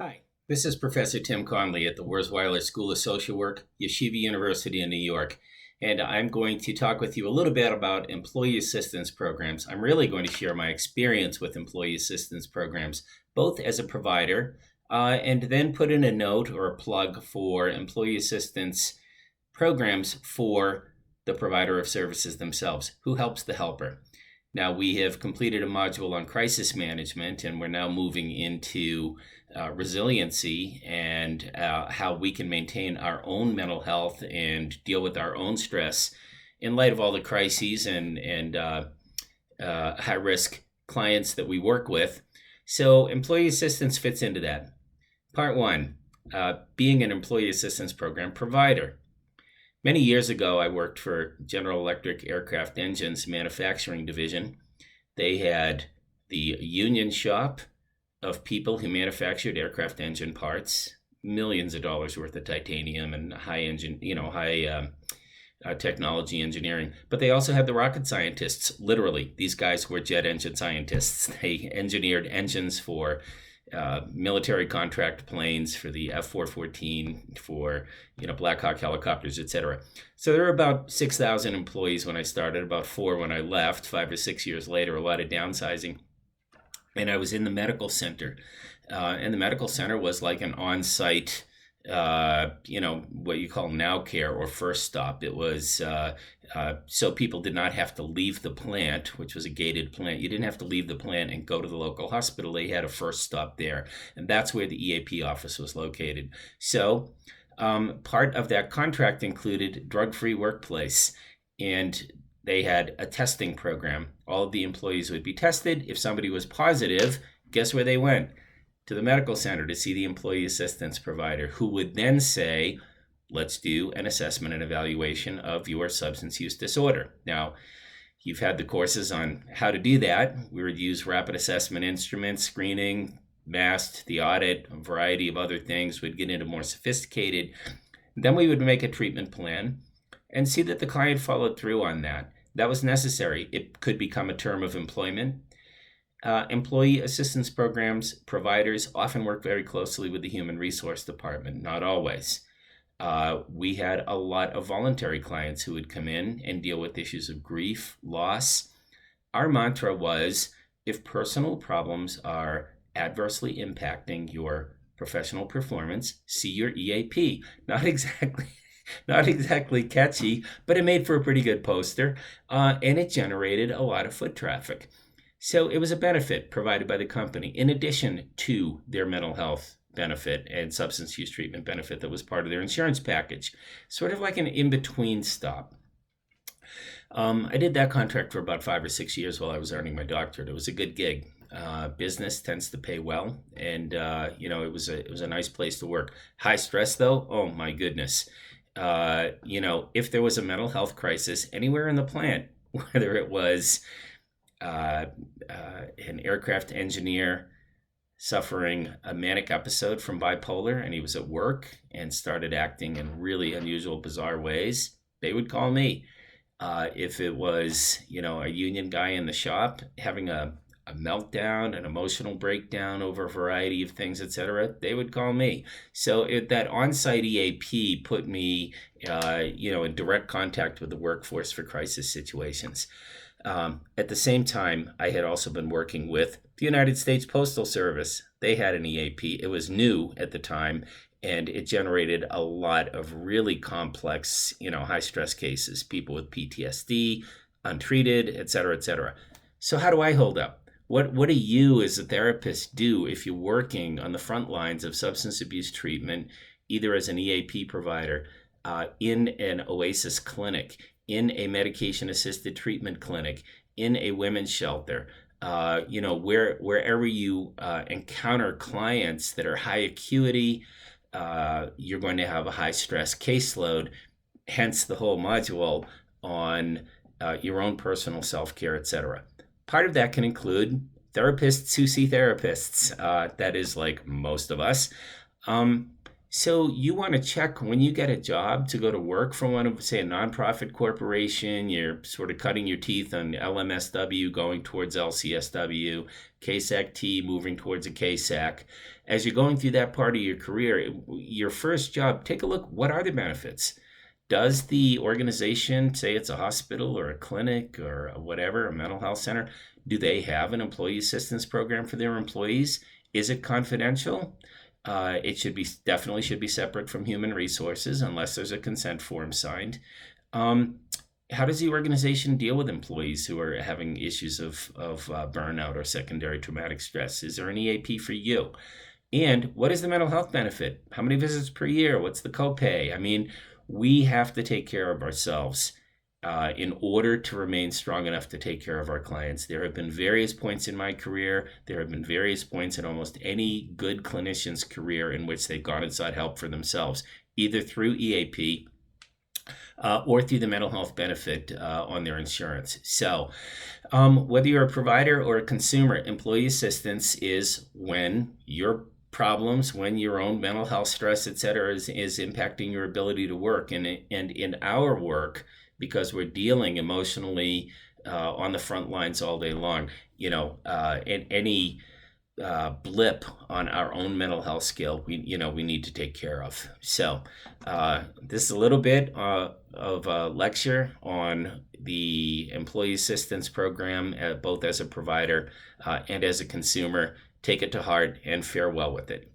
Hi, this is Professor Tim Conley at the Wurzweiler School of Social Work, Yeshiva University in New York, and I'm going to talk with you a little bit about employee assistance programs. I'm really going to share my experience with employee assistance programs, both as a provider and then put in a note or a plug for employee assistance programs for the provider of services themselves, who helps the helper. Now, we have completed a module on crisis management, and we're now moving into resiliency and how we can maintain our own mental health and deal with our own stress in light of all the crises and high risk clients that we work with. So, employee assistance fits into that. Part one, being an employee assistance program provider. Many years ago, I worked for General Electric Aircraft Engines Manufacturing Division. They had the union shop of people who manufactured aircraft engine parts, millions of dollars worth of titanium and high technology engineering. But they also had the rocket scientists. Literally, these guys were jet engine scientists. They engineered engines for military contract planes, for the F-414, for Black Hawk helicopters, etc. So there were about 6,000 employees when I started, about 4 when I left, 5 or 6 years later, a lot of downsizing. And I was in the medical center. And the medical center was like an on-site, what you call now care or first stop. It was so people did not have to leave the plant, which was a gated plant. You didn't have to leave the plant and go to the local hospital. They had a first stop there. And that's where the EAP office was located. So part of that contract included drug-free workplace. And they had a testing program. All of the employees would be tested. If somebody was positive, guess where they went? To the medical center to see the employee assistance provider, who would then say, let's do an assessment and evaluation of your substance use disorder. Now, you've had the courses on how to do that. We would use rapid assessment instruments, screening, MAST, the audit, a variety of other things. We'd get into more sophisticated. Then we would make a treatment plan and see that the client followed through on that. That was necessary. It could become a term of employment. Employee assistance programs providers often work very closely with the human resource department, not always. We had a lot of voluntary clients who would come in and deal with issues of grief, loss. Our mantra was, if personal problems are adversely impacting your professional performance, see your EAP. Not exactly catchy, but it made for a pretty good poster, and it generated a lot of foot traffic. So it was a benefit provided by the company, in addition to their mental health benefit and substance use treatment benefit that was part of their insurance package, sort of like an in-between stop. I did that contract for about 5 or 6 years while I was earning my doctorate. It was a good gig. Business tends to pay well, and it was a nice place to work. High stress, though, oh my goodness. If there was a mental health crisis anywhere in the plant, whether it was an aircraft engineer suffering a manic episode from bipolar, and he was at work and started acting in really unusual, bizarre ways, they would call me. If it was, a union guy in the shop having a meltdown, an emotional breakdown over a variety of things, etc., they would call me. So that on-site EAP put me, in direct contact with the workforce for crisis situations. At the same time, I had also been working with the United States Postal Service. They had an EAP. It was new at the time, and it generated a lot of really complex, high stress cases, people with PTSD, untreated, et cetera, et cetera. So how do I hold up? What do you as a therapist do if you're working on the front lines of substance abuse treatment, either as an EAP provider, in an OASIS clinic, in a medication-assisted treatment clinic, in a women's shelter, wherever you encounter clients that are high acuity, you're going to have a high stress caseload, hence the whole module on your own personal self-care, etc. Part of that can include therapists who see therapists. That is like most of us. So you want to check when you get a job to go to work for one of, say, a nonprofit corporation. You're sort of cutting your teeth on LMSW, going towards LCSW, KSAC-T, moving towards a KSAC. As you're going through that part of your career, your first job, take a look. What are the benefits? Does the organization, say it's a hospital or a clinic or whatever, a mental health center, do they have an employee assistance program for their employees? Is it confidential? It should be definitely should be separate from human resources unless there's a consent form signed. Um, how does the organization deal with employees who are having issues of burnout or secondary traumatic stress? Is there an EAP for you? And what is the mental health benefit? How many visits per year? What's the copay? I mean, we have to take care of ourselves in order to remain strong enough to take care of our clients. There have been various points in my career. There have been various points in almost any good clinician's career in which they've gone and sought help for themselves, either through EAP or through the mental health benefit on their insurance. So whether you're a provider or a consumer, employee assistance is when your problems, when your own mental health stress, et cetera, is impacting your ability to work. And in our work, because we're dealing emotionally on the front lines all day long, in any blip on our own mental health scale, we need to take care of. So this is a little bit of a lecture on the employee assistance program, both as a provider and as a consumer. Take it to heart and fare well with it.